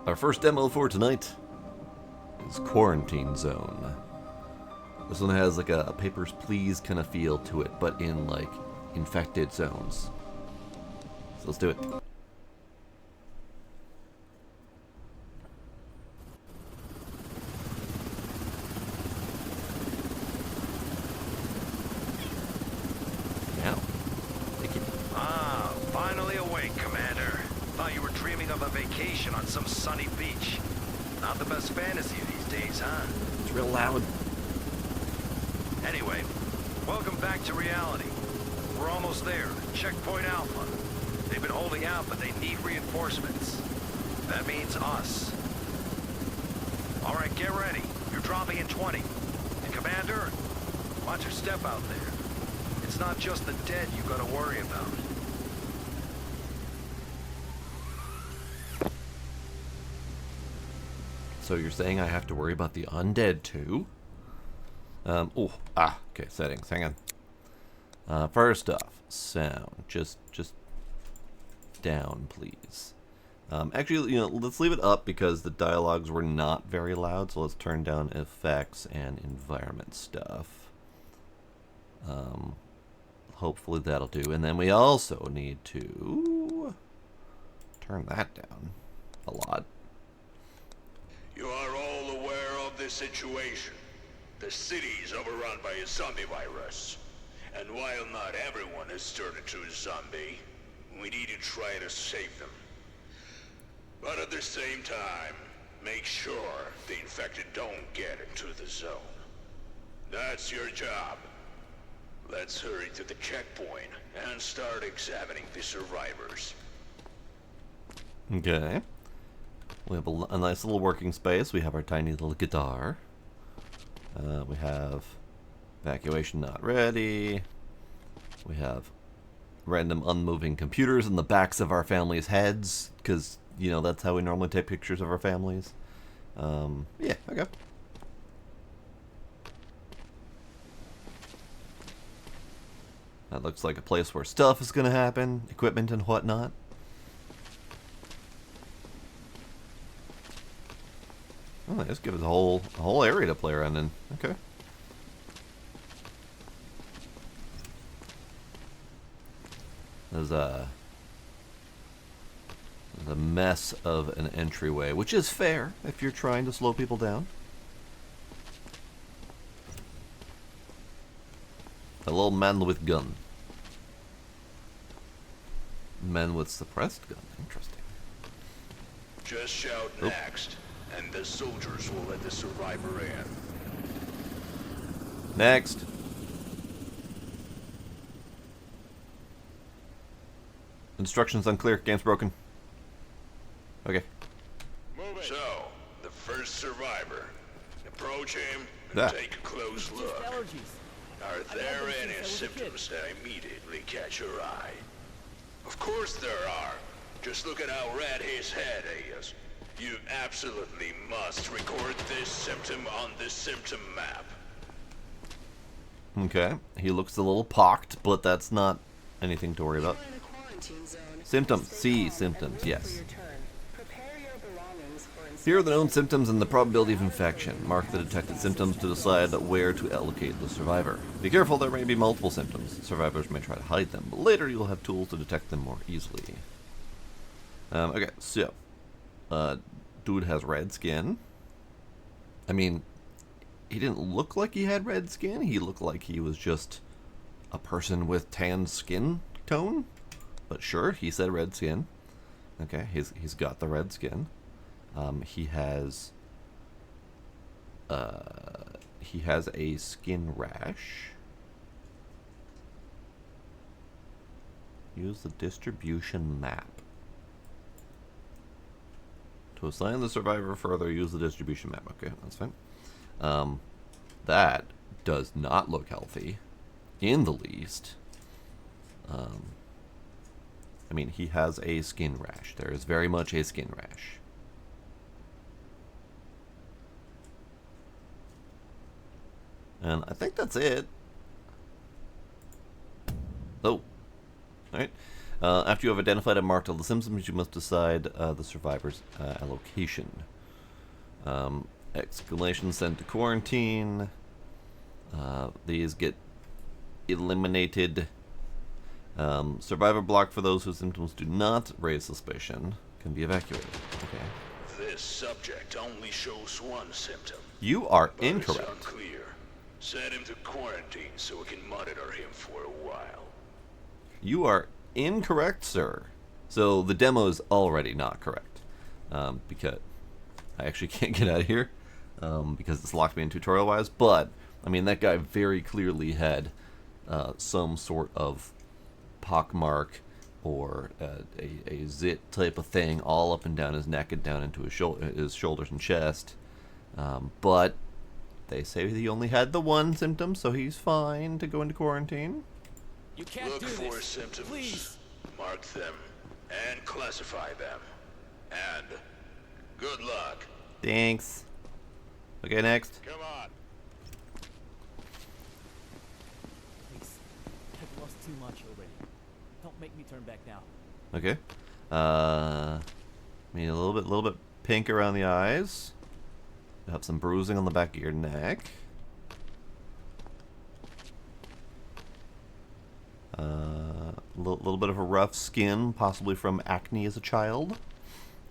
Our first demo for tonight is Quarantine Zone. This one has like a Papers, Please kind of feel to it, but in like infected zones. So let's do it. Now, thank you. Ah, finally awake, Commander. Thought you were dreaming of a vacation on some sunny beach. Not the best fantasy these days, huh? It's real loud. Anyway, welcome back to reality. We're almost there. Checkpoint Alpha. They've been holding out, but they need reinforcements. That means us. All right, get ready. You're dropping in 20. And Commander, watch your step out there. It's not just the dead you gotta worry about. So you're saying I have to worry about the undead too? Okay, settings, hang on. First off, sound, just down, please. Actually, let's leave it up because the dialogues were not very loud, so let's turn down effects and environment stuff. Hopefully that'll do, and then we also need to turn that down a lot. You are all aware of the situation. The city is overrun by a zombie virus. And while not everyone has turned into a zombie, we need to try to save them. But at the same time, make sure the infected don't get into the zone. That's your job. Let's hurry to the checkpoint and start examining the survivors. Okay. We have a nice little working space. We have our tiny little guitar. We have evacuation not ready. We have random unmoving computers in the backs of our families' heads, because, that's how we normally take pictures of our families. Yeah, okay. That looks like a place where stuff is going to happen, equipment and whatnot. Oh, they just give us a whole area to play around in. Okay. There's a mess of an entryway, which is fair if you're trying to slow people down. A little man with gun. Men with suppressed gun. Interesting. Just shout next, and the soldiers will let the survivor in. Next. Instructions unclear. Game's broken. Okay. So, the first survivor. Approach him and Ah. take a close look. Are there any symptoms that immediately catch your eye? Of course there are. Just look at how red his head is. You absolutely must record this symptom on the symptom map. Okay. He looks a little pocked, but that's not anything to worry about. Symptoms. C. Symptoms. Yes. Here are the known symptoms and the probability of infection. Mark the detected symptoms to decide where to allocate the survivor. Be careful, there may be multiple symptoms. Survivors may try to hide them, but later you'll have tools to detect them more easily. Okay, so. Dude has red skin. I mean, he didn't look like he had red skin. He looked like he was just a person with tan skin tone. But sure, he said red skin. Okay, he's got the red skin. He has a skin rash. Use the distribution map. To assign the survivor further, use the distribution map. Okay, that's fine. That does not look healthy in the least. I mean, he has a skin rash. There is very much a skin rash. And I think that's it. Oh. Alright. After you have identified and marked all the symptoms, you must decide the survivor's allocation. Exclamation sent to quarantine. These get eliminated. Survivor block for those whose symptoms do not raise suspicion can be evacuated. Okay. This subject only shows one symptom. You are But it's incorrect. unclear. Send him to quarantine so we can monitor him for a while. You are incorrect, sir. So the demo is already not correct. Because I actually can't get out of here because it's locked me in tutorial-wise. But, I mean, that guy very clearly had some sort of pockmark or a zit type of thing all up and down his neck and down into his shoulders and chest. But they say he only had the one symptom, so he's fine to go into quarantine. You can't Look do for this. symptoms, Please. mark them, and classify them. And good luck. Thanks. Okay, next. Come on. Please. I've lost too much already. Don't make me turn back now. Okay. I mean, a little bit pink around the eyes. You have some bruising on the back of your neck. Little bit of a rough skin, possibly from acne as a child.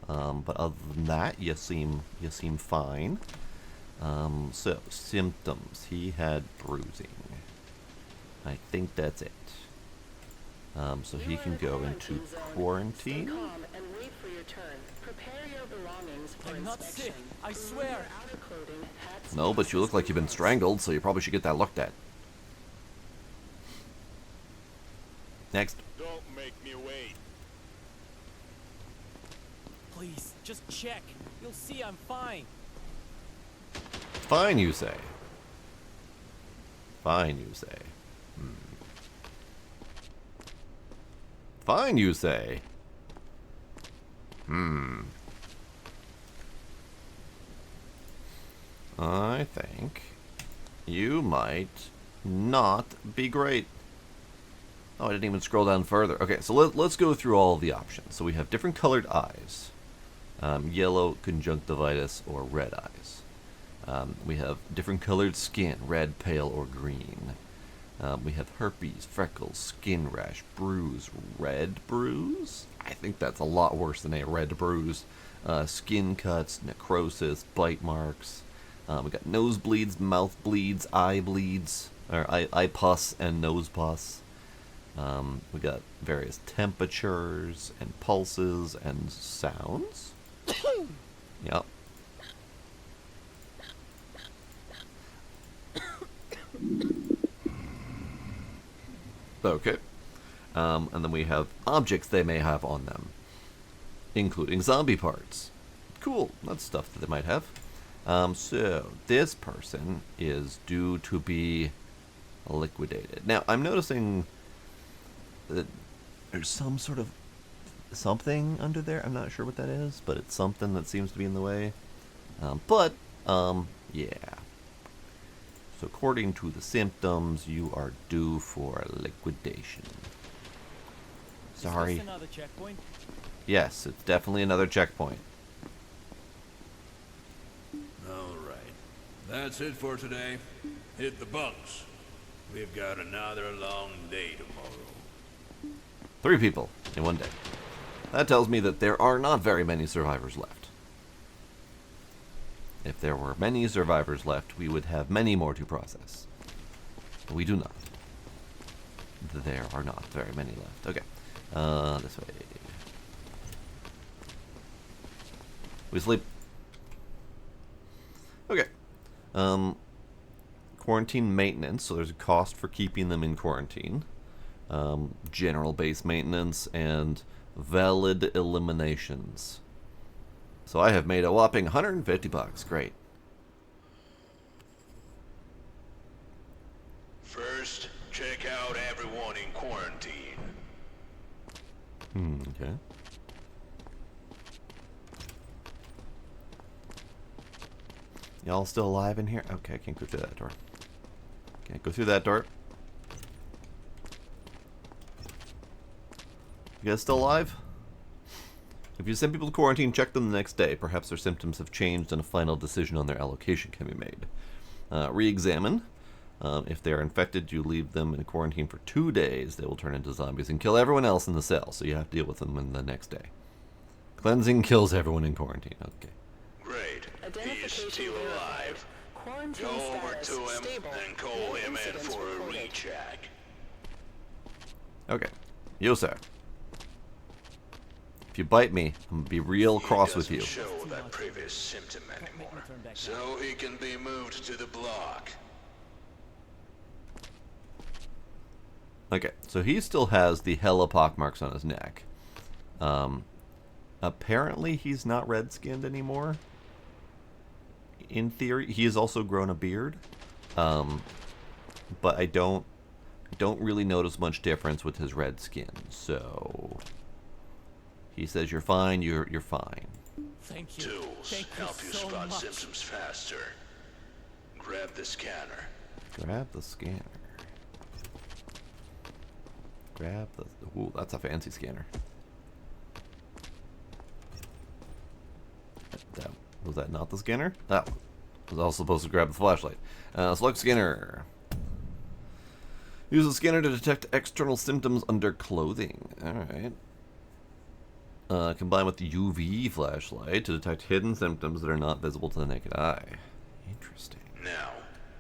But other than that, you seem fine. So symptoms. He had bruising. I think that's it. So he can go into quarantine. Stay calm and wait for your turn. Prepare your belongings for I'm not inspection. sick, I Remove swear. your outer clothing, hats, No, but you look like you've been strangled, so you probably should get that looked at. Next. Don't make me wait. Please, just check. You'll see I'm fine. Fine, you say. Fine, you say. Fine, you say. I think you might not be great. Oh, I didn't even scroll down further. Okay, so let's go through all of the options. So we have different colored eyes. Yellow, conjunctivitis, or red eyes. We have different colored skin, red, pale, or green. We have herpes, freckles, skin rash, bruise, red bruise? I think that's a lot worse than a red bruise. Skin cuts, necrosis, bite marks. We got nosebleeds, mouth bleeds, eye bleeds, or eye pus and nose pus. We got various temperatures and pulses and sounds. Yep. Okay. And then we have objects they may have on them, including zombie parts. Cool, that's stuff that they might have. So, this person is due to be liquidated. Now, I'm noticing that there's some sort of something under there. I'm not sure what that is, but it's something that seems to be in the way. Yeah. So according to the symptoms, you are due for liquidation. Sorry. Is this another checkpoint? Yes, it's definitely another checkpoint. All right. That's it for today. Hit the bunks. We've got another long day tomorrow. 3 people in one day. That tells me that there are not very many survivors left. If there were many survivors left, we would have many more to process. But we do not. There are not very many left. Okay. This way. We sleep. Okay. Quarantine maintenance. So there's a cost for keeping them in quarantine. General base maintenance and valid eliminations. So I have made a whopping $150. Great. First, check out everyone in quarantine. Okay. Y'all still alive in here? Okay, I can't go through that door. Can't go through that door. You guys still alive? If you send people to quarantine, check them the next day. Perhaps their symptoms have changed and a final decision on their allocation can be made. Re-examine. If they are infected, you leave them in quarantine for 2 days. They will turn into zombies and kill everyone else in the cell, so you have to deal with them in the next day. Cleansing kills everyone in quarantine. Okay. Great. He is Identification still verified. alive. Quarantine Go over status to him stable. and call No him in incidents for a reported. recheck. Okay. You, sir. If you bite me, I'm going to be real cross with He you. doesn't show that previous symptom Don't make me anymore, turn back so he can be moved to the block. Okay, so he still has the hella pockmarks on his neck. Apparently he's not red-skinned anymore. In theory, he has also grown a beard. But I don't really notice much difference with his red skin. So he says you're fine, you're fine. Thank you. Tools Thank help you you so spot much. symptoms faster. Grab the scanner. Grab the scanner. Grab the... Ooh, that's a fancy scanner. Was that not the scanner? That one. Was also supposed to grab the flashlight. Select scanner. Use the scanner to detect external symptoms under clothing. Alright. Combine with the UV flashlight to detect hidden symptoms that are not visible to the naked eye. Interesting. Now,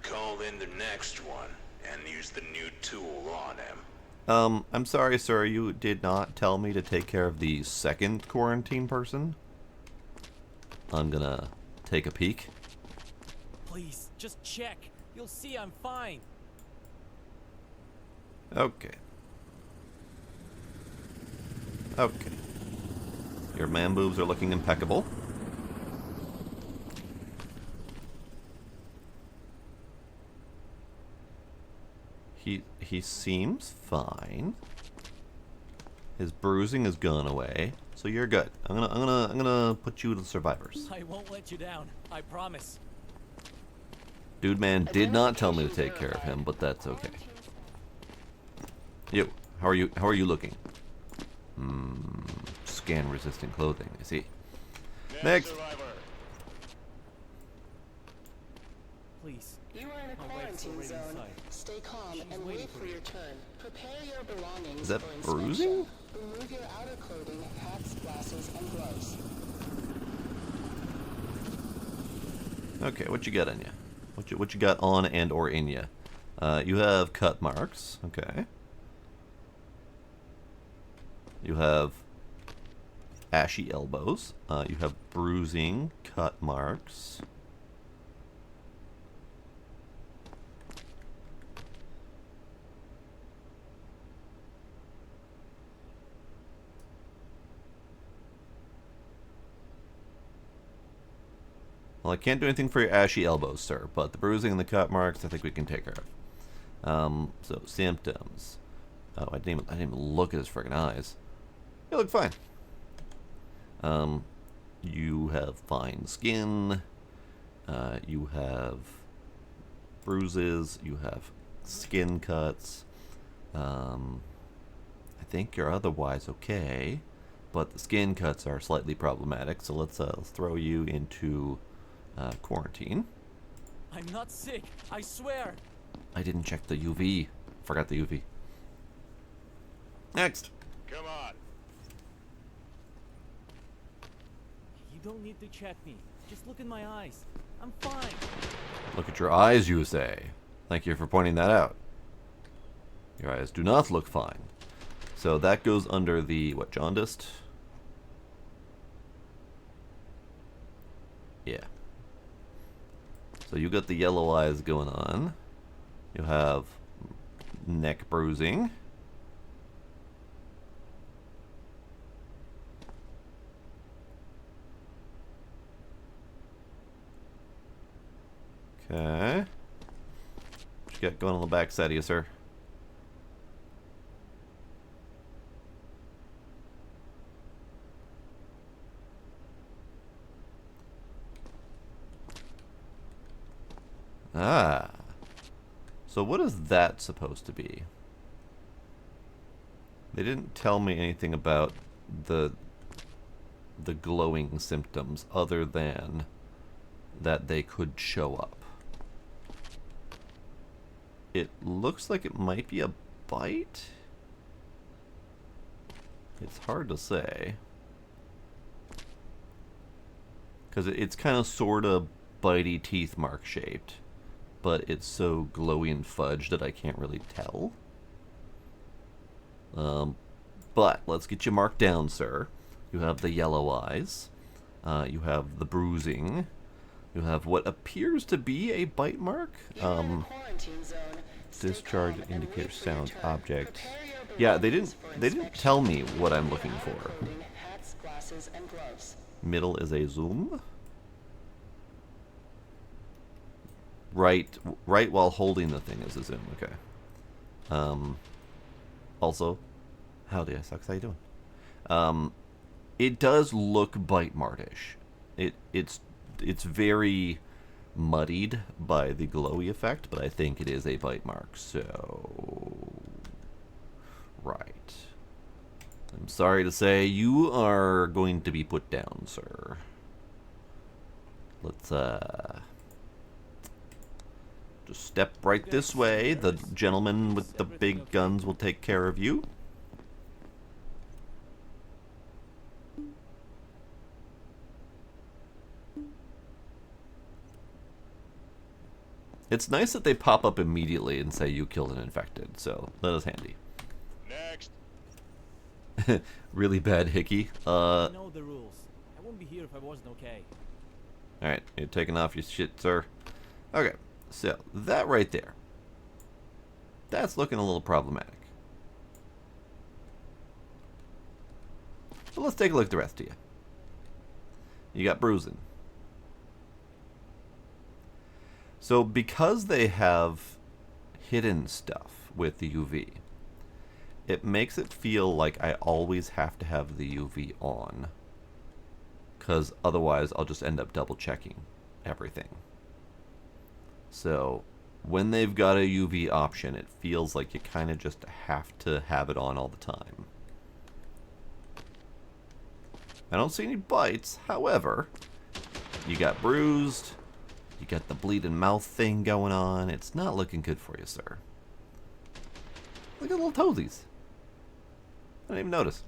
call in the next one and use the new tool on him. I'm sorry, sir. You did not tell me to take care of the second quarantine person. I'm gonna take a peek. Please, just check. You'll see I'm fine. Okay. Okay. Your man boobs are looking impeccable. He seems fine. His bruising has gone away, so you're good. I'm gonna put you to the survivors. I won't let you down. I promise. Dude man did not tell me to take care of him, but that's okay. You, how are you looking? Scan resistant clothing, I see. Next. Please. You are in a My wife's quarantine already zone. inside. Stay calm She's and waiting wait for for you. your turn. Prepare your belongings Is that for inspection. bruising? Remove your outer clothing, hats, glasses, and gloves. Okay, what you got on you? What you got on and or in you? You have cut marks. Okay. You have ashy elbows. You have bruising, cut marks. Well, I can't do anything for your ashy elbows, sir, but the bruising and the cut marks, I think we can take care of. So symptoms. Oh, I didn't even look at his friggin' eyes. You look fine. You have fine skin. You have bruises. You have skin cuts. I think you're otherwise okay, but the skin cuts are slightly problematic. So let's throw you into quarantine. I'm not sick. I swear. I didn't check the UV. Forgot the UV. Next. Come on. You don't need to check me. Just look in my eyes. I'm fine. Look at your eyes, you say. Thank you for pointing that out. Your eyes do not look fine. So that goes under the, what, jaundiced? Yeah. So you got the yellow eyes going on. You have neck bruising. Okay. What you got going on the back side of you, sir? Ah. So what is that supposed to be? They didn't tell me anything about the glowing symptoms other than that they could show up. It looks like it might be a bite. It's hard to say. Because it's kind of sort of bitey teeth mark shaped. But it's so glowy and fudge that I can't really tell. But let's get you marked down, sir. You have the yellow eyes. You have the bruising. You have what appears to be a bite mark. Discharge indicator sound object. Yeah, they didn't tell me what I'm looking for. Middle is a zoom. Right while holding the thing is a zoom. Okay. Also, howdy, Sucks. How you doing? It does look bite markish. It's very muddied by the glowy effect, but I think it is a bite mark. So, right. I'm sorry to say you are going to be put down, sir. Let's just step right this way. The gentleman with the big guns will take care of you. It's nice that they pop up immediately and say you killed an infected, so that is handy. Next. Really bad hickey. I know the rules. I wouldn't be here if I wasn't okay. Alright, you're taking off your shit, sir. Okay, so that right there. That's looking a little problematic. But let's take a look at the rest of you. You got bruising. So because they have hidden stuff with the UV, it makes it feel like I always have to have the UV on. Because otherwise I'll just end up double checking everything. So when they've got a UV option, it feels like you kind of just have to have it on all the time. I don't see any bites, however, you got bruised, you got the bleeding mouth thing going on. It's not looking good for you, sir. Look at the little toesies. I didn't even notice.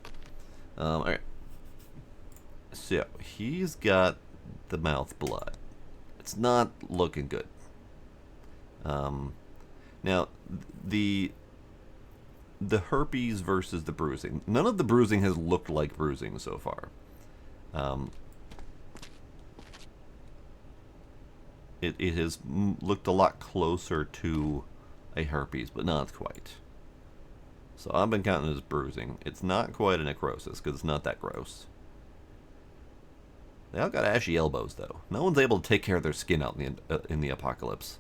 Alright. So, he's got the mouth blood. It's not looking good. Now, the herpes versus the bruising. None of the bruising has looked like bruising so far. It has looked a lot closer to a herpes, but not quite. So I've been counting it as bruising. It's not quite a necrosis, because it's not that gross. They all got ashy elbows, though. No one's able to take care of their skin out in the apocalypse.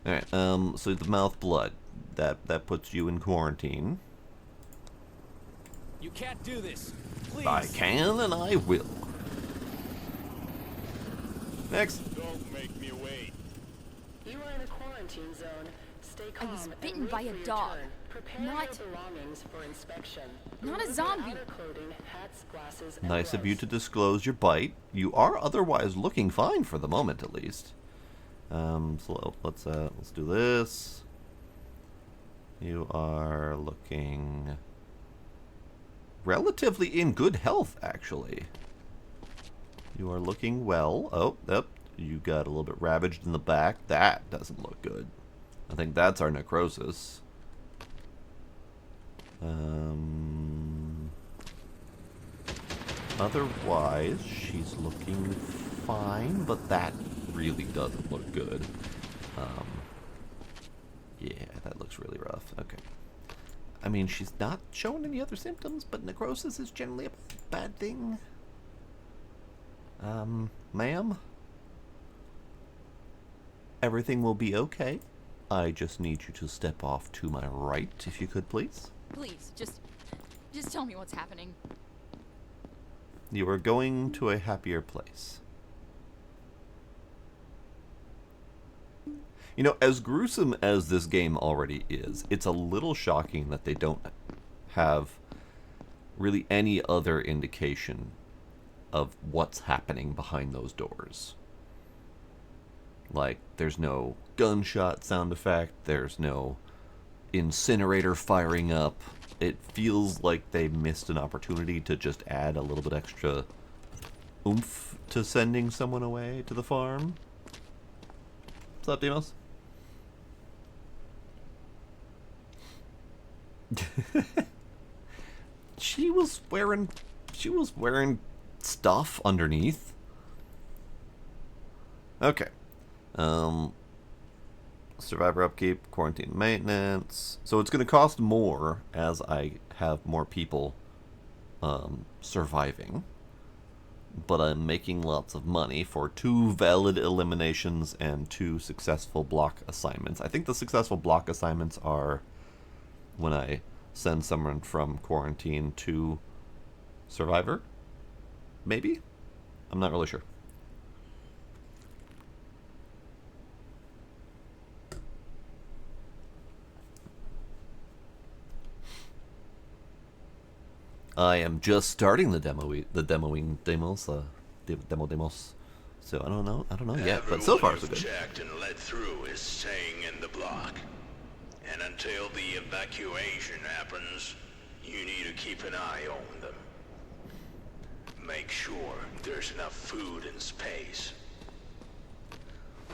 Alright, so the mouth blood. That puts you in quarantine. You can't do this. Please. I can, and I will. Next. Don't make me wait. You are in a quarantine zone. Stay calm. was and bitten wait by for a your dog. turn. Prepare Not- your belongings for inspection. Not a Remove your zombie. outer clothing, hats, glasses, and Nice of you gloves. to disclose your bite. You are otherwise looking fine for the moment, at least. So let's do this. You are looking relatively in good health, actually. You are looking well. Oh, yep. You got a little bit ravaged in the back. That doesn't look good. I think that's our necrosis. Otherwise, she's looking fine, but that really doesn't look good. Yeah, that looks really rough. Okay. I mean, she's not showing any other symptoms, but necrosis is generally a bad thing. Ma'am? Everything will be okay. I just need you to step off to my right, if you could, please. Please, just tell me what's happening. You are going to a happier place. You know, as gruesome as this game already is, it's a little shocking that they don't have really any other indication of what's happening behind those doors. Like, there's no gunshot sound effect, there's no incinerator firing up. It feels like they missed an opportunity to just add a little bit extra oomph to sending someone away to the farm. What's up, Demos? She was wearing stuff underneath. Okay. Survivor upkeep, quarantine maintenance. So it's going to cost more as I have more people surviving. But I'm making lots of money for 2 valid eliminations and 2 successful block assignments. I think the successful block assignments are when I send someone from quarantine to Survivor. Maybe? I'm not really sure. I am just starting the demoing demos, demos. So I don't know yet, but so far so good. Checked and let through is staying in the block, and until the evacuation happens, you need to keep an eye on them. Make sure there's enough food and space.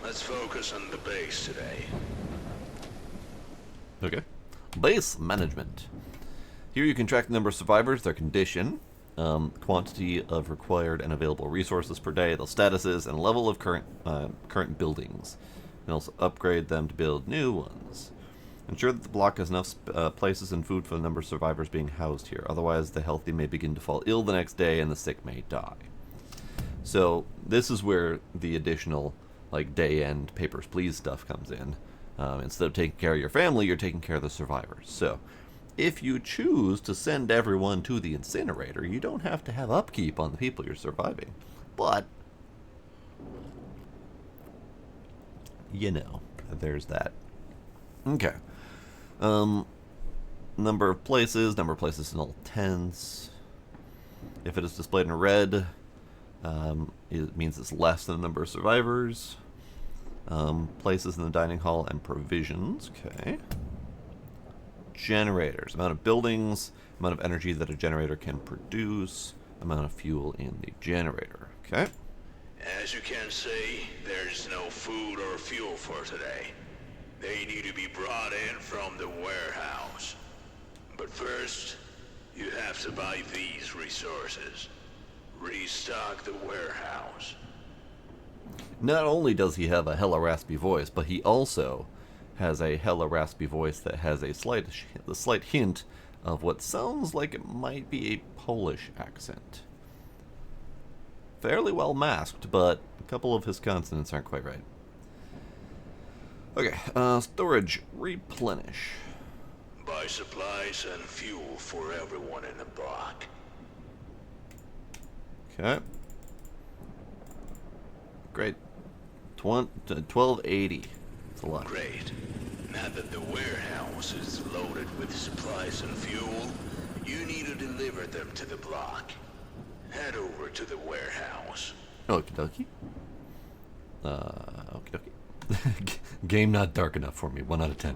Let's focus on the base today. Okay. Base management. Here you can track the number of survivors, their condition, quantity of required and available resources per day, the statuses, and level of current buildings. You can also upgrade them to build new ones. Ensure that the block has enough places and food for the number of survivors being housed here. Otherwise, the healthy may begin to fall ill the next day, and the sick may die. So this is where the additional, like, day-end Papers, Please stuff comes in. Instead of taking care of your family, you're taking care of the survivors. So if you choose to send everyone to the incinerator, you don't have to have upkeep on the people you're surviving. But, you know, there's that. Okay. Number of places in all tents. If it is displayed in red, it means it's less than the number of survivors. Places in the dining hall and provisions. Okay. Generators. Amount of buildings, amount of energy that a generator can produce, amount of fuel in the generator. Okay. As you can see, there's no food or fuel for today. They need to be brought in from the warehouse. But first, you have to buy these resources. Restock the warehouse. Not only does he have a hella raspy voice, but he also has a hella raspy voice that has a slight hint of what sounds like it might be a Polish accent. Fairly well masked, but a couple of his consonants aren't quite right. Okay, storage, replenish. Buy supplies and fuel for everyone in the block. Okay. Great. 1280. That's a lot. Great. Now that the warehouse is loaded with supplies and fuel, you need to deliver them to the block. Head over to the warehouse. Okie dokie. Okie dokie. Game not dark enough for me. 1 out of 10.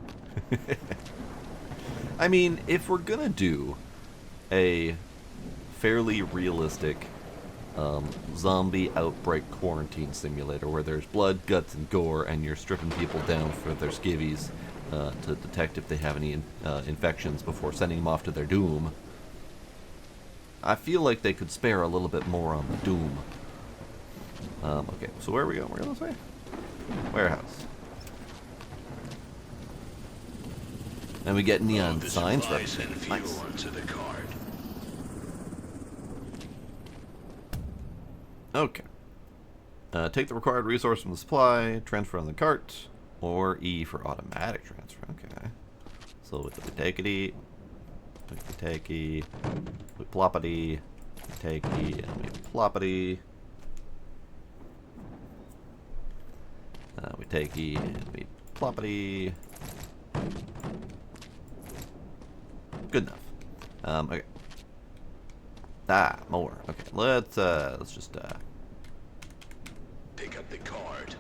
I mean, if we're gonna do a fairly realistic zombie outbreak quarantine simulator where there's blood, guts, and gore, and you're stripping people down for their skivvies to detect if they have any infections before sending them off to their doom, I feel like they could spare a little bit more on the doom. Okay, so where are we going? We're going this way? Warehouse. And we get neon Load the signs supplies and representing. fuel Nice. onto the cart. Okay. Take the required resource from the supply, transfer on the cart, or E for automatic transfer. Okay. So with the takey, we ploppity, takey, and we ploppity. We takey, and we ploppity. Good enough. Okay. Ah, more. Okay, let's just Pick up the card.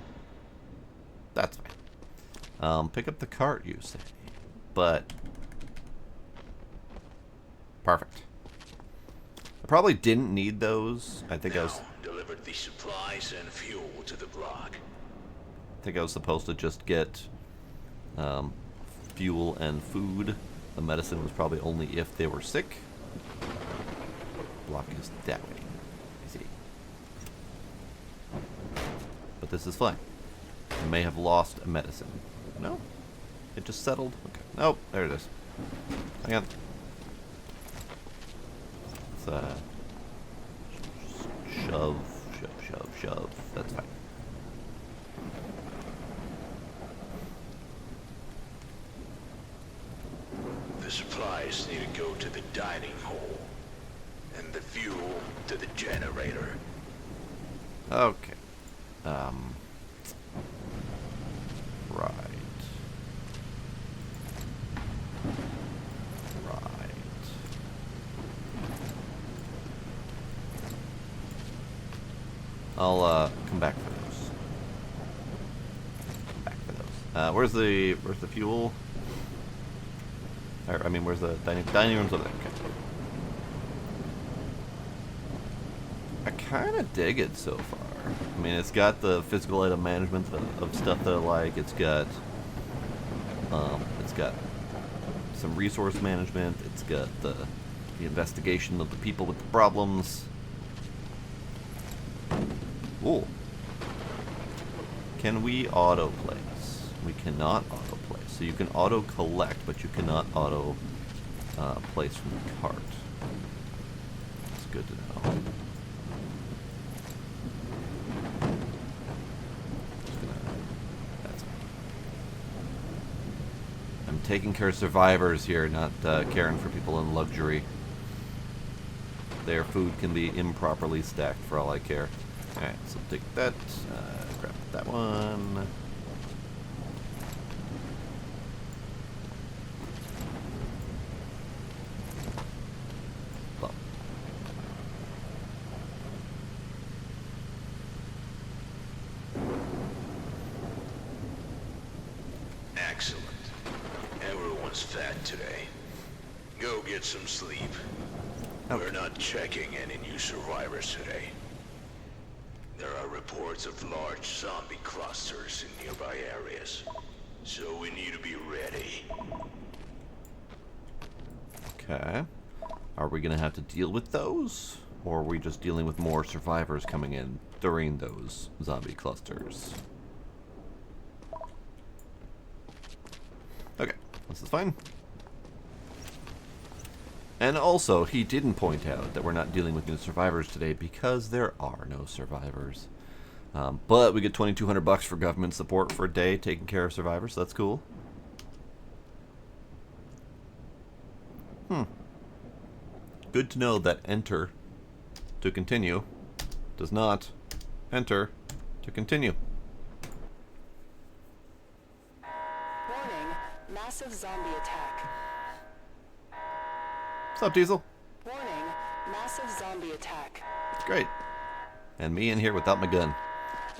that's fine. Pick up the cart, you say, but perfect. I probably didn't need those. I think I was. Deliver the supplies and fuel to the block. I think I was supposed to just get fuel and food. The medicine was probably only if they were sick. Block is that way. I see. But this is fine. I may have lost a medicine. No? It just settled? Okay. Nope, there it is. Hang on. Let's, shove. That's fine. The supplies need to go to the dining hall, and the fuel to the generator. Okay. Right. I'll come back for those. Where's the fuel? Or, I mean, where's the dining room's over there? Okay. I kind of dig it so far. I mean, it's got the physical item management of stuff that I like. It's got some resource management. It's got the investigation of the people with the problems. Ooh. Can we auto place? We cannot auto place. So you can auto collect, but you cannot auto place from the cart. That's good to know. I'm taking care of survivors here, not caring for people in luxury. Their food can be improperly stacked for all I care. Alright, so take that, grab that one. Well. Excellent. Everyone's fat today. Go get some sleep. Okay. We're not checking any new survivors today. There are reports of large zombie clusters in nearby areas, so we need to be ready. Okay. Are we gonna have to deal with those? Or are we just dealing with more survivors coming in during those zombie clusters? Okay, this is fine. And also, he didn't point out that we're not dealing with new survivors today because there are no survivors. But we get $2,200 for government support for a day taking care of survivors, so that's cool. Good to know that enter to continue does not enter to continue. Warning, massive zombie attack. What's up, Diesel? Warning, massive zombie attack. Great. And me in here without my gun.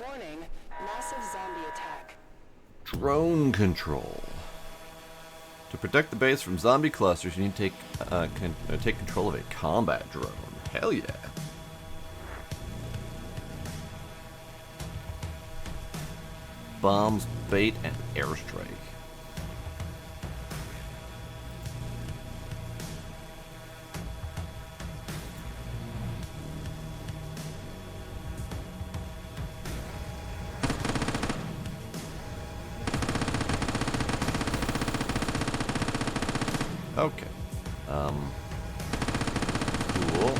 Warning, massive zombie attack. Drone control. To protect the base from zombie clusters, you need to take control of a combat drone. Hell yeah. Bombs, bait, and airstrike. Okay. Cool.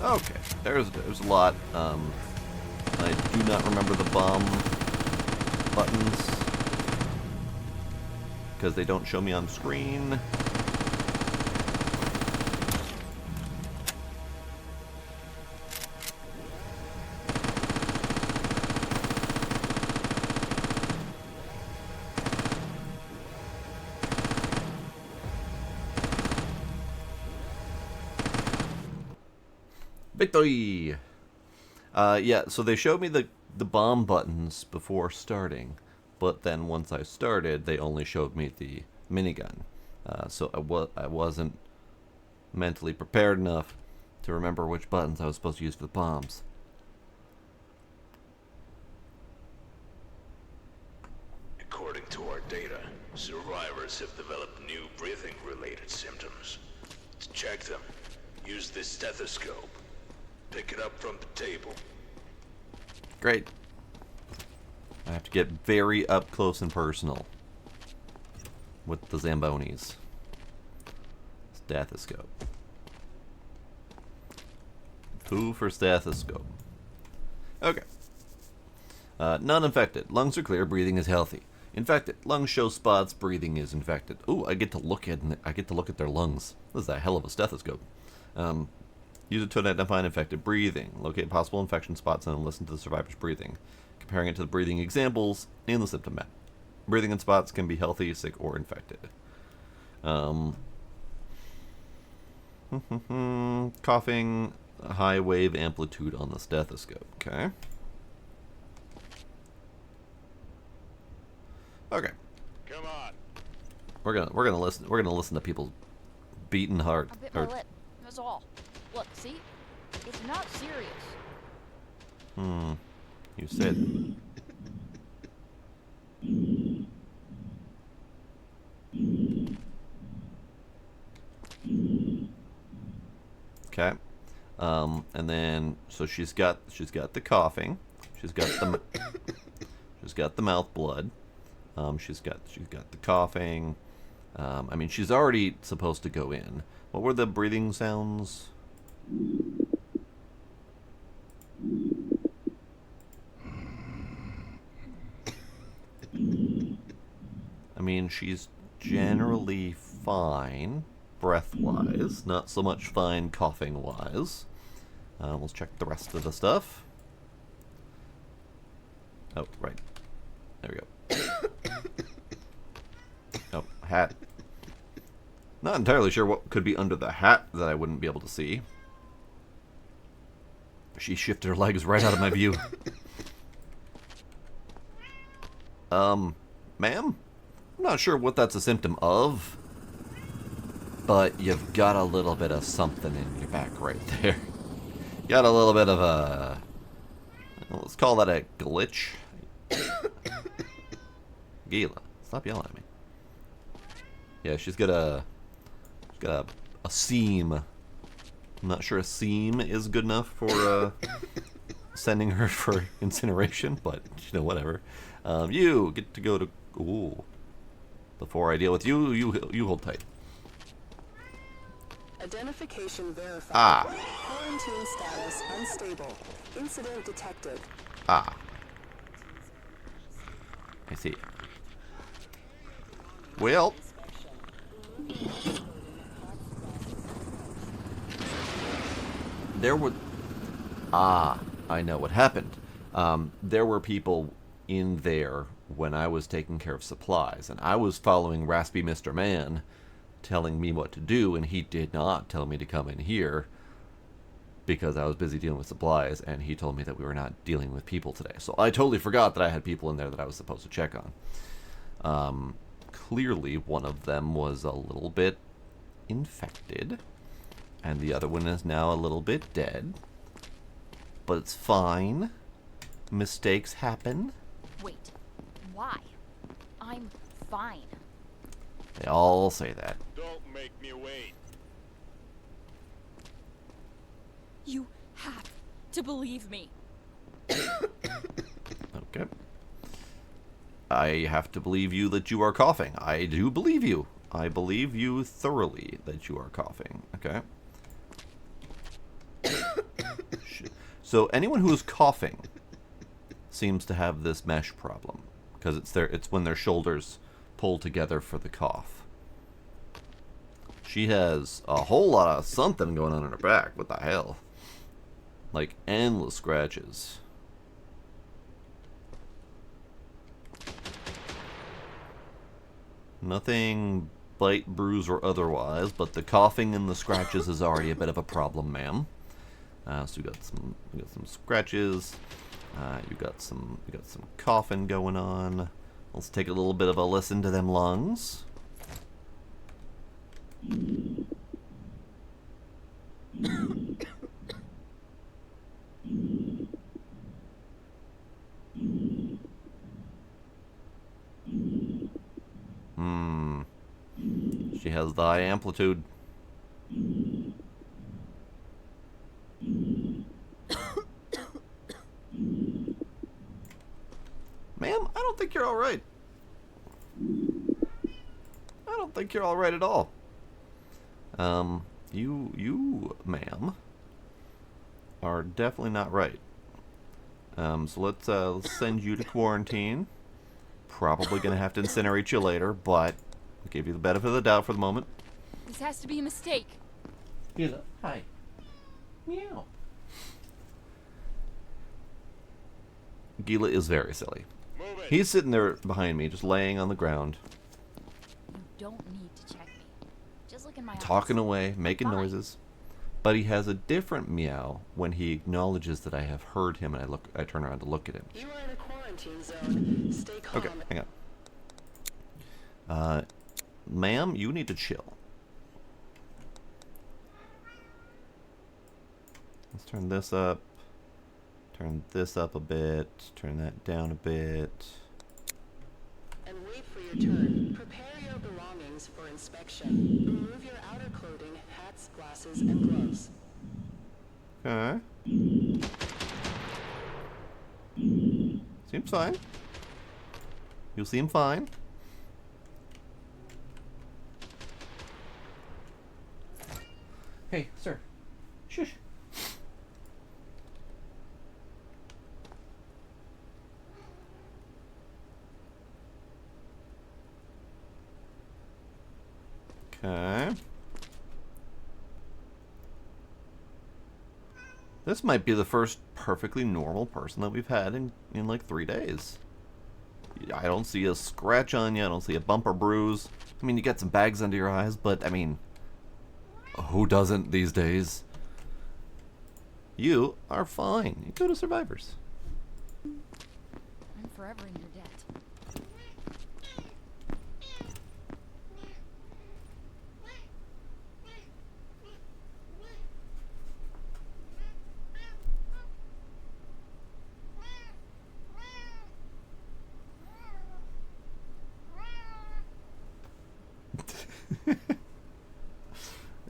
Okay, there's a lot. I do not remember the bomb buttons because they don't show me on screen. Victory! Yeah, so they showed me the bomb buttons before starting, but then once I started, they only showed me the minigun. So I wasn't mentally prepared enough to remember which buttons I was supposed to use for the bombs. According to our data, survivors have developed new breathing-related symptoms. To check them, use this stethoscope. Pick it up from the table. Great. I have to get very up close and personal with the Zambonis. Stethoscope. Who for stethoscope? Okay. None infected. Lungs are clear. Breathing is healthy. Infected. Lungs show spots. Breathing is infected. Ooh, I get to look at their lungs. This is a hell of a stethoscope. Use it to identify infected breathing. Locate possible infection spots and then listen to the survivor's breathing, comparing it to the breathing examples in the symptom map. Breathing in spots can be healthy, sick, or infected. Coughing, high wave amplitude on the stethoscope. Okay. Okay. Come on. We're gonna listen to people's beating heart. I bit Or, my lip. That's all. Look, see? It's not serious. you said. Okay. And then so she's got the coughing. She's got the mouth blood. She's got the coughing. I mean, she's already supposed to go in. What were the breathing sounds? I mean, she's generally fine, breath-wise. Not so much fine coughing-wise. Let's check the rest of the stuff. Oh, right. There we go. Oh, hat. Not entirely sure what could be under the hat that I wouldn't be able to see. She shifted her legs right out of my view. Ma'am? I'm not sure what that's a symptom of, but you've got a little bit of something in your back right there. You got a little bit of a... let's call that a glitch. Gila, stop yelling at me. Yeah, she's got a seam. I'm not sure a seam is good enough for sending her for incineration, but you know, whatever. You get to go to. Ooh. Before I deal with you, you hold tight. Identification verified. Ah. Quarantine status unstable. Incident detected. Ah. I see. Well. There were... Ah, I know what happened. There were people in there when I was taking care of supplies, and I was following Raspy Mr. Man, telling me what to do, and he did not tell me to come in here because I was busy dealing with supplies, and he told me that we were not dealing with people today. So I totally forgot that I had people in there that I was supposed to check on. Clearly, one of them was a little bit infected, and the other one is now a little bit dead. But it's fine. Mistakes happen. Wait. Why? I'm fine. They all say that. Don't make me wait. You have to believe me. Okay. I have to believe you that you are coughing. I do believe you. I believe you thoroughly that you are coughing. Okay. So anyone who is coughing seems to have this mesh problem, because it's when their shoulders pull together for the cough. She has a whole lot of something going on in her back. What the hell? Like endless scratches. Nothing bite, bruise, or otherwise, but the coughing and the scratches is already a bit of a problem, ma'am. So we got some scratches. You got some coughing going on. Let's take a little bit of a listen to them lungs. She has the high amplitude. Ma'am, I don't think you're alright. I don't think you're alright at all. You, ma'am, are definitely not right. So let's send you to quarantine. Probably gonna have to incinerate you later, but I'll give you the benefit of the doubt for the moment. This has to be a mistake. Gila, hi. Meow. Gila is very silly. Move it. He's sitting there behind me, just laying on the ground, You don't need to check me. Just look in my eyes. talking away, making Fine. noises. But he has a different meow when he acknowledges that I have heard him, and I turn around to look at him. You are in a quarantine zone. Stay calm. Okay, hang on. Ma'am, you need to chill. Let's turn this up. Turn this up a bit. Turn that down a bit. And wait for your turn. Prepare your belongings for inspection. Remove your outer clothing, hats, glasses, and gloves. Okay. Seems fine. You seem fine. Hey, sir. Shush. Okay. This might be the first perfectly normal person that we've had in like 3 days. I don't see a scratch on you. I don't see a bump or bruise. I mean, you got some bags under your eyes, but I mean, who doesn't these days? You are fine. You go to Survivors. I'm forever in your debt.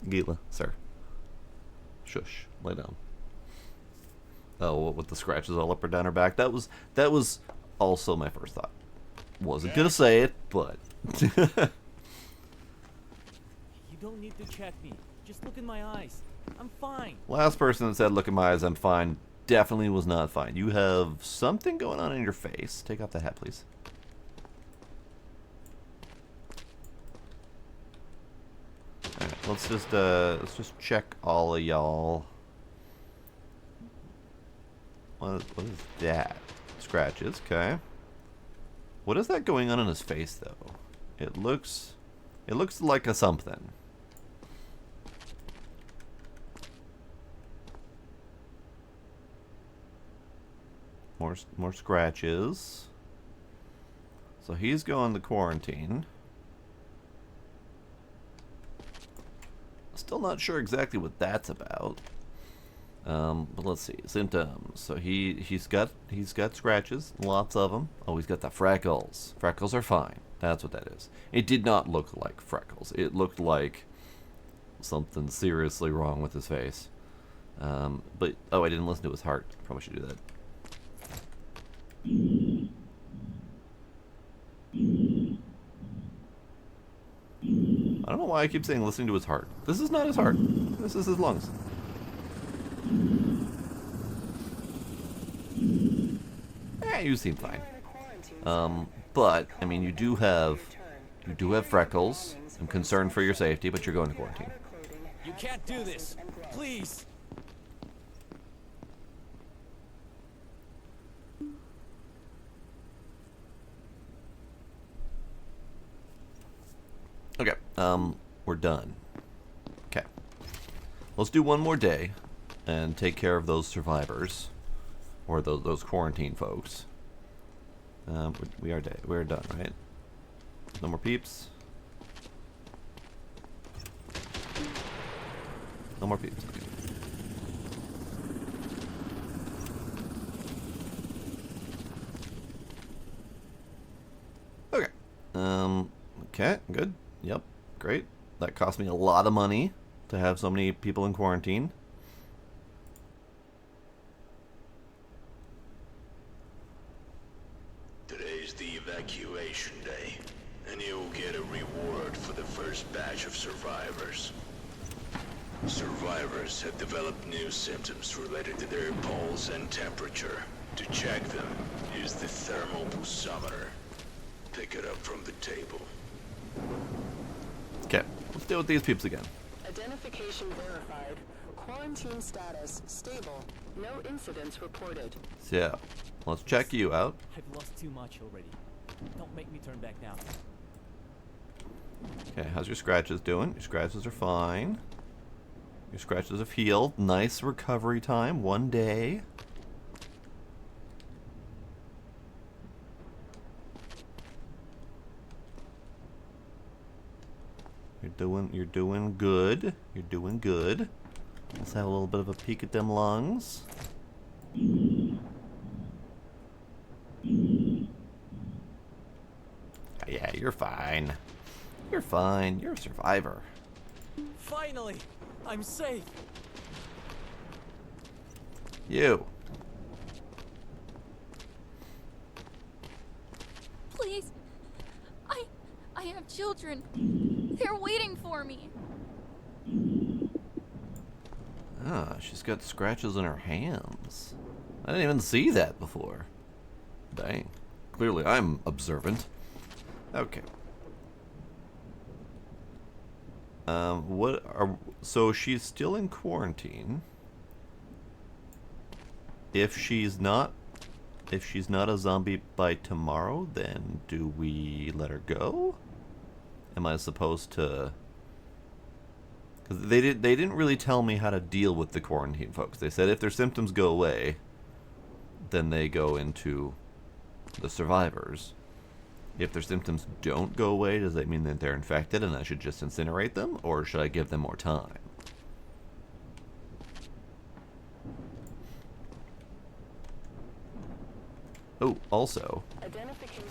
Gila, sir. Shush. Lay down. Oh, what with the scratches all up or down her back? That was also my first thought. Wasn't gonna say it, but You don't need to check me. Just look in my eyes. I'm fine. last person that said, "Look in my eyes, I'm fine," definitely was not fine. You have something going on in your face. Take off the hat, please. Alright, let's just check all of y'all. What is that? Scratches, okay. What is that going on in his face though? It looks like a something. More scratches. So he's going to quarantine. Still not sure exactly what that's about. But let's see symptoms. So he's got scratches, lots of them. Oh, he's got the freckles. Freckles are fine. That's what that is. It did not look like freckles. It looked like something seriously wrong with his face. But oh, I didn't listen to his heart. Probably should do that. I don't know why I keep saying listening to his heart. This is not his heart. This is his lungs. You seem fine. But I mean, you do have freckles. I'm concerned for your safety, but you're going to quarantine. You can't do this. Please. Okay, we're done. Okay. Let's do one more day. and take care of those survivors, or those quarantine folks. We're done, right? No more peeps. No more peeps. Okay. Okay, good. Yep, great. That cost me a lot of money to have so many people in quarantine. Today's the evacuation day, and you'll get a reward for the first batch of survivors. Survivors have developed new symptoms related to their pulse and temperature. To check them, use the thermal pulsometer. Pick it up from the table. Okay, let's deal with these peeps again. Identification verified. Quarantine status stable. No incidents reported. So, let's check you out. I've lost too much already. Don't make me turn back now. Okay, how's your scratches doing? Your scratches are fine. Your scratches have healed. Nice recovery time, 1 day. You're doing good. You're doing good. Let's have a little bit of a peek at them lungs. Yeah, you're fine. You're fine. You're a survivor. Finally! I'm safe! You. Please. I have children. They're waiting for me. Ah, she's got scratches on her hands. I didn't even see that before. Dang. Clearly I'm observant. Okay. So she's still in quarantine. If she's not a zombie by tomorrow, then do we let her go? Am I supposed to? Because they didn't really tell me how to deal with the quarantine folks. They said if their symptoms go away, then they go into the survivors. If their symptoms don't go away, does that mean that they're infected and I should just incinerate them, or should I give them more time? Oh, also, Identification.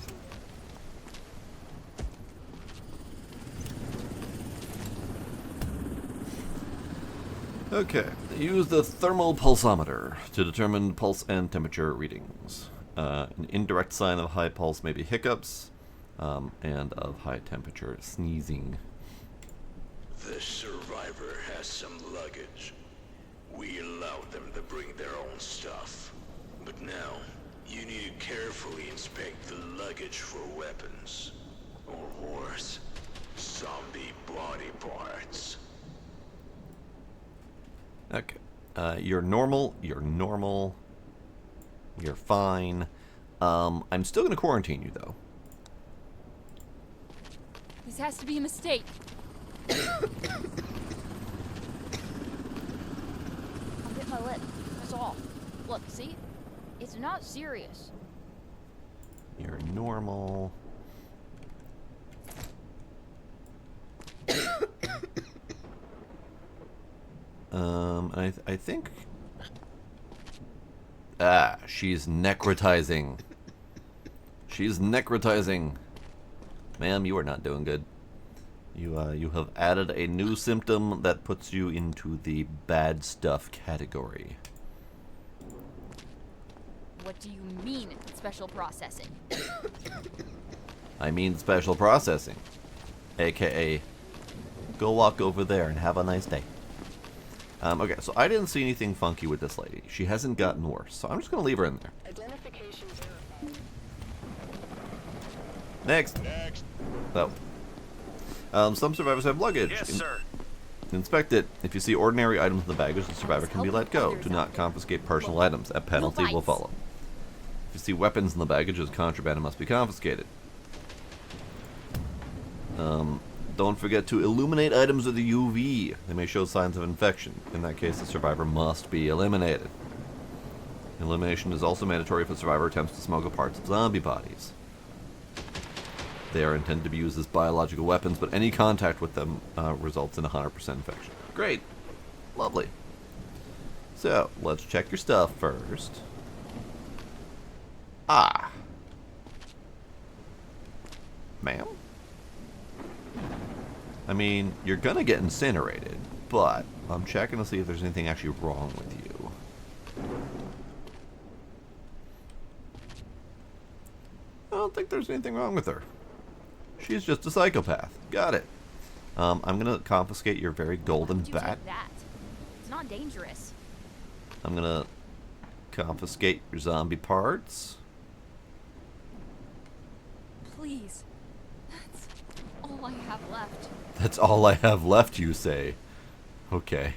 okay, use the thermal pulsometer to determine pulse and temperature readings. An indirect sign of high pulse may be hiccups, and of high temperature, sneezing. The survivor has some luggage. We allowed them to bring their own stuff. But now, you need to carefully inspect the luggage for weapons. Or worse, zombie body parts. Okay. You're normal. You're fine. I'm still going to quarantine you, though. This has to be a mistake. I'll bit my lip. That's all. Look, see? It's not serious. You're normal. I think... Ah, she's necrotizing. She's necrotizing. Ma'am, you are not doing good. You have added a new symptom that puts you into the bad stuff category. What do you mean, special processing? I mean special processing. AKA, go walk over there and have a nice day. Okay, so I didn't see anything funky with this lady. She hasn't gotten worse, so I'm just going to leave her in there. Identification verified. Next. Oh. Some survivors have luggage. Yes, sir. Inspect it. If you see ordinary items in the baggage, the survivor can be let go. Do not confiscate personal items. A penalty will follow. If you see weapons in the baggage as contraband, it must be confiscated. Don't forget to illuminate items with the UV. They may show signs of infection. In that case, the survivor must be eliminated. Elimination is also mandatory if a survivor attempts to smuggle parts of zombie bodies. They are intended to be used as biological weapons, but any contact with them results in 100% infection. Great. Lovely. So, let's check your stuff first. Ah. Ma'am? I mean, you're gonna get incinerated, but I'm checking to see if there's anything actually wrong with you. I don't think there's anything wrong with her. She's just a psychopath. Got it. I'm gonna confiscate your very golden Why'd you bat. take that? It's not dangerous. I'm gonna confiscate your zombie parts. Please. That's all I have left. That's all I have left, you say. Okay.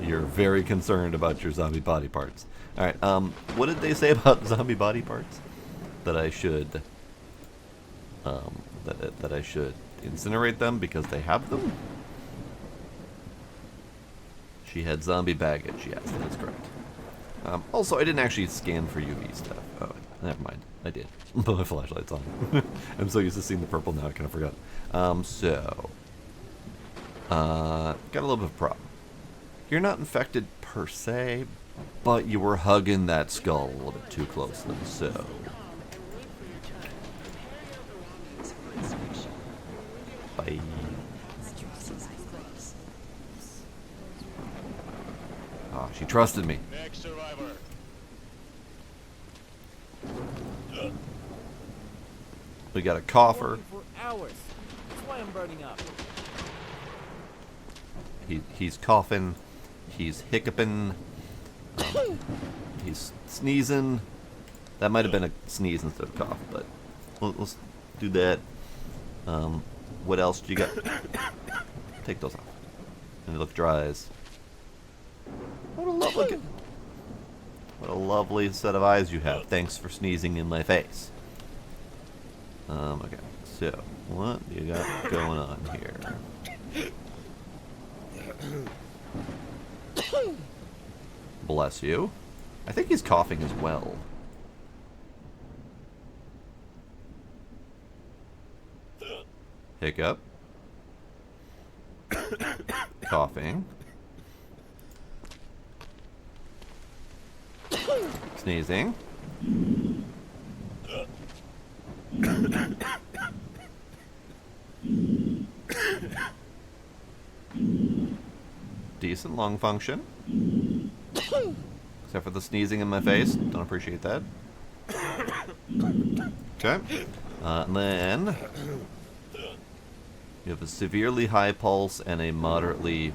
You're very concerned about your zombie body parts. Alright, what did they say about zombie body parts? That I should that I should incinerate them because they have them? She had zombie baggage, yes, that is correct. Also, I didn't actually scan for UV stuff. Oh, never mind. I did. But my flashlight's on. I'm so used to seeing the purple now, I kind of forgot. Got a little bit of a problem. You're not infected per se, but you were hugging that skull a little bit too closely, so... Bye. Oh, she trusted me. Next survivor. We got a coffer. Working for hours. That's why I'm burning up. He's coughing. He's hiccuping. He's sneezing. That might have been a sneeze instead of cough, but let's do that. What else do you got? Take those off. And look dry eyes. What a lovely set of eyes you have. Thanks for sneezing in my face. Okay. So, what do you got going on here? Bless you. I think he's coughing as well. Hiccup. Coughing. Sneezing. Decent lung function. Except for the sneezing in my face. Don't appreciate that. Okay. And then... you have a severely high pulse and a moderately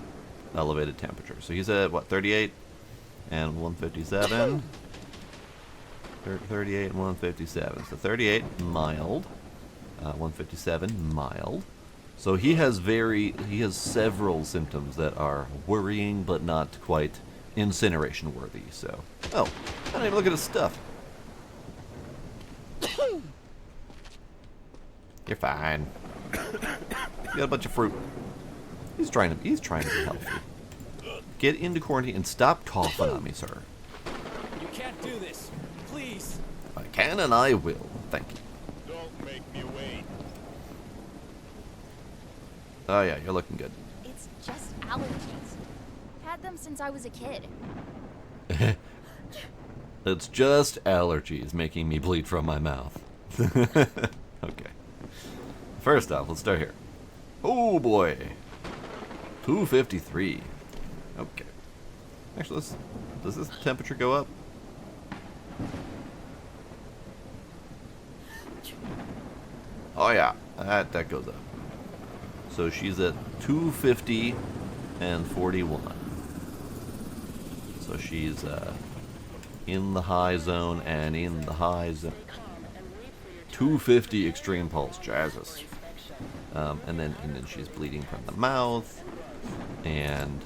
elevated temperature. So he's at, what, 38 and 157? 38 and 157. So 38, mild. 157, mild. So he has several symptoms that are worrying, but not quite incineration worthy. So, oh, I didn't even look at his stuff. You're fine. You got a bunch of fruit. He's trying to be healthy. Get into quarantine and stop coughing on me, sir. You can't do this. Please. I can and I will. Thank you. Don't make me wait. Oh yeah, you're looking good. It's just allergies. Had them since I was a kid. It's just allergies making me bleed from my mouth. Okay. First off, let's start here. Oh boy. 253. Okay. Actually, does this temperature go up? Oh yeah, that goes up. So she's at 250 and 41. So she's in the high zone and in the high zone. 250 extreme pulse, Jesus. And then she's bleeding from the mouth, and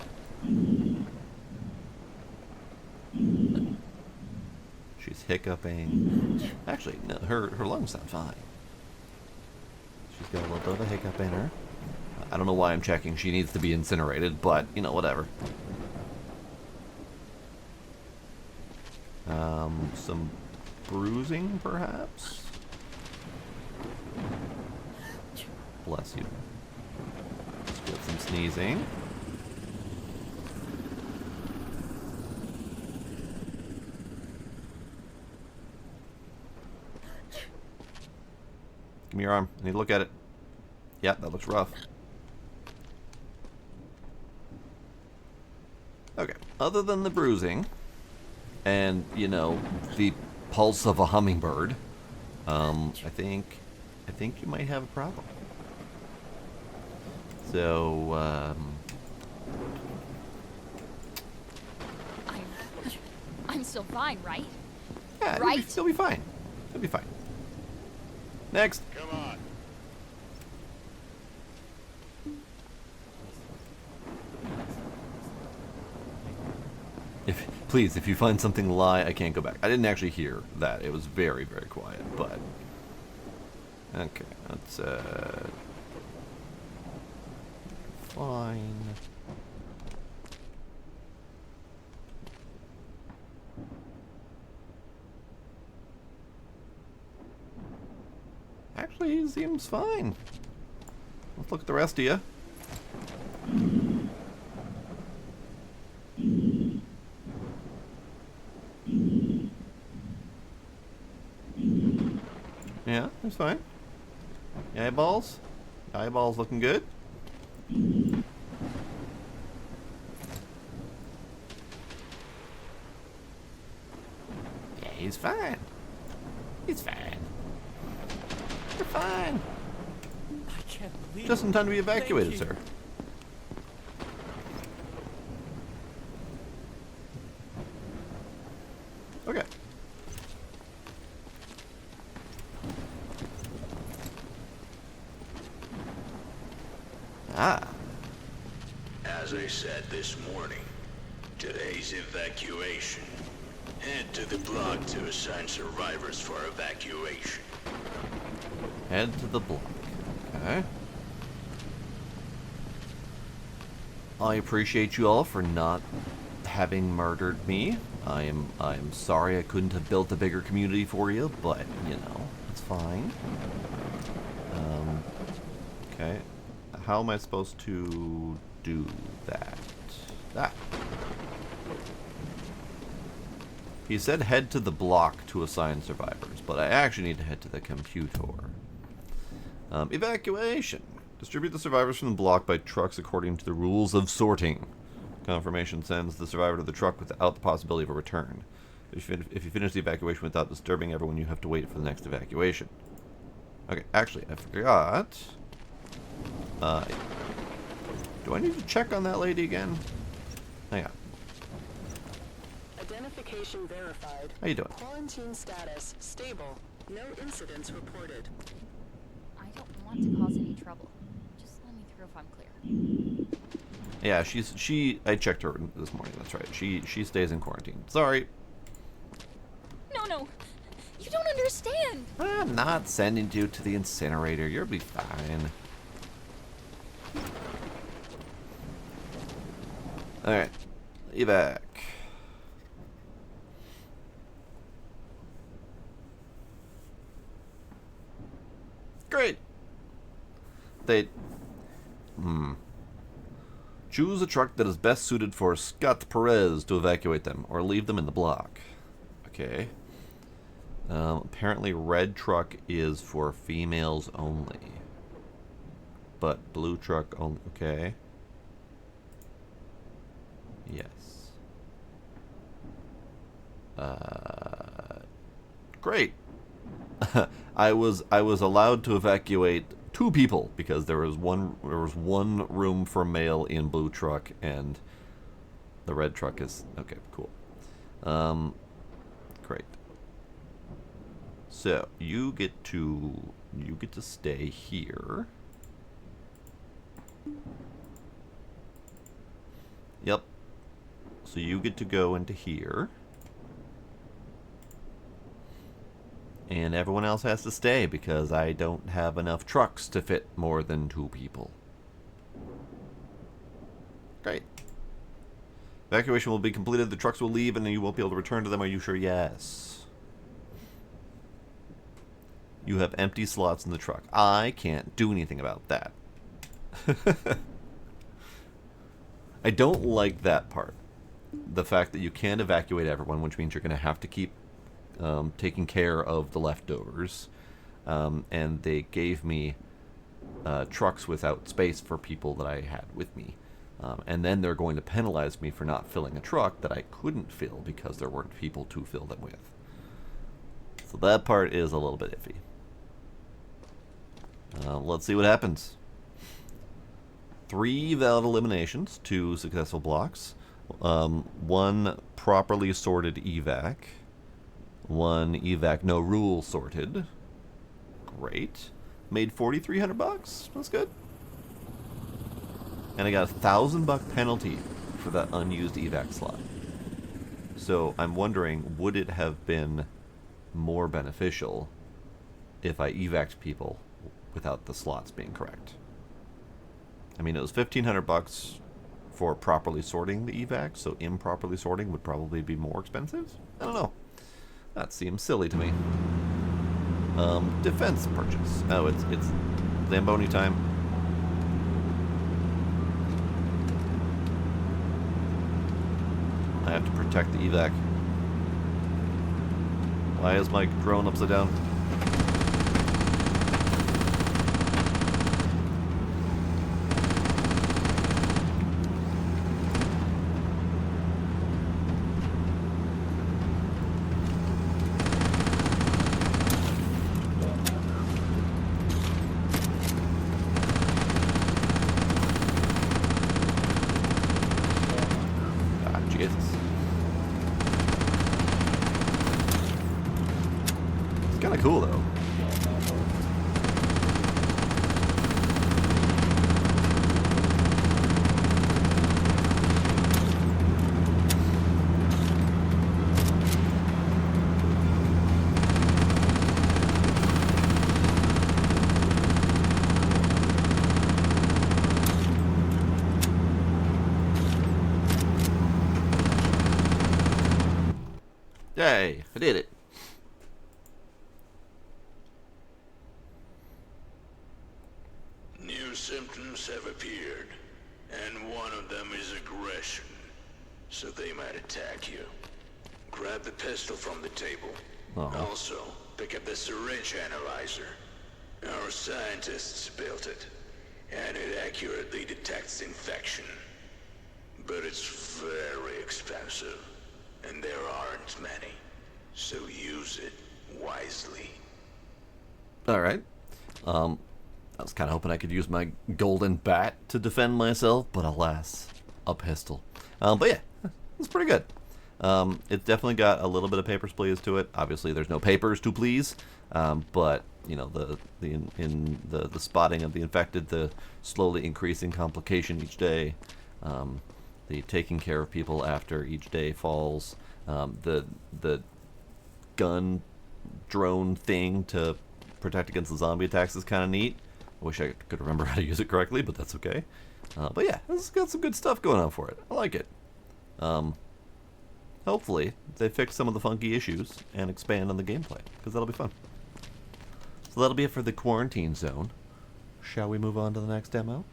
she's hiccuping. Actually, no, her lungs sound fine. She's got a little bit of a hiccup in her. I don't know why I'm checking. She needs to be incinerated, but, you know, whatever. Some bruising, perhaps? Bless you. Let's get some sneezing. Give me your arm. I need to look at it. Yep, that looks rough. Okay. Other than the bruising, and, you know, the pulse of a hummingbird, I think you might have a problem. So, I'm still fine, right? yeah, Right? you'll be fine. You'll be fine. Next. Come on. Please, if you find something to lie, I can't go back. I didn't actually hear that. It was very, very quiet, but... Okay, that's, fine. Actually, he seems fine. Let's look at the rest of you. Yeah, that's fine. Eyeballs? Eyeballs looking good? Yeah, he's fine. He's fine. You're fine. I can't believe Just in time to be evacuated, Thank you. sir. Okay. Ah. As I said this morning, today's evacuation. Head to the block to assign survivors for evacuation. Head to the block. Okay. I appreciate you all for not having murdered me. I'm sorry I couldn't have built a bigger community for you, but you know, it's fine. Okay. How am I supposed to do that? That. He said head to the block to assign survivors, but I actually need to head to the computer. Evacuation. Distribute the survivors from the block by trucks according to the rules of sorting. Confirmation sends the survivor to the truck without the possibility of a return. If you finish the evacuation without disturbing everyone, you have to wait for the next evacuation. Okay, actually, I forgot. Do I need to check on that lady again? Hang on. Identification verified. How you doing? Quarantine status stable. No incidents reported. I don't want to cause any trouble. Just let me through if I'm clear. Yeah, I checked her this morning, that's right. She stays in quarantine. Sorry. No. You don't understand. I'm not sending you to the incinerator. You'll be fine. Alright. Evac. Great. Choose a truck that is best suited for Scott Perez to evacuate them, or leave them in the block. Okay. Apparently red truck is for females only. But blue truck only. Okay. Yes. Great. I was allowed to evacuate 2 people because there was one room for male in blue truck, and the red truck is okay. Cool. Great. So you get to stay here. Yep. So you get to go into here. And everyone else has to stay because I don't have enough trucks to fit more than 2 people. Great. Evacuation will be completed, the trucks will leave, and then you won't be able to return to them. Are you sure? Yes. You have empty slots in the truck. I can't do anything about that. I don't like that part. The fact that you can't evacuate everyone, which means you're going to have to keep taking care of the leftovers. And they gave me trucks without space for people that I had with me. And then they're going to penalize me for not filling a truck that I couldn't fill because there weren't people to fill them with. So that part is a little bit iffy. Let's see what happens. 3 valid eliminations, 2 successful blocks, 1 properly sorted evac, 1 evac no rule sorted. Great. Made $4,300. That's good. And I got a $1,000 penalty for that unused evac slot. So I'm wondering, would it have been more beneficial if I evac'd people without the slots being correct? I mean, it was $1,500 for properly sorting the evac, so improperly sorting would probably be more expensive? I don't know. That seems silly to me. Defense purchase. Oh, it's Zamboni time. I have to protect the evac. Why is my drone upside down? Kind of cool though. Yay, I did it. New symptoms have appeared, and one of them is aggression. So they might attack you. Grab the pistol from the table. Also, pick up the syringe analyzer. Our scientists built it, and it accurately detects infection. But it's very expensive, and there aren't many. So use it wisely. Alright. I was kind of hoping I could use my golden bat to defend myself, but alas, a pistol. But yeah, it's pretty good. It's definitely got a little bit of papers, please to it. Obviously, there's no papers to please, but you know the spotting of the infected, the slowly increasing complication each day, the taking care of people after each day falls, the gun drone thing to protect against the zombie attacks is kind of neat. I wish I could remember how to use it correctly, but that's okay. But yeah, it's got some good stuff going on for it. I like it. Hopefully, they fix some of the funky issues and expand on the gameplay, because that'll be fun. So that'll be it for the quarantine zone. Shall we move on to the next demo?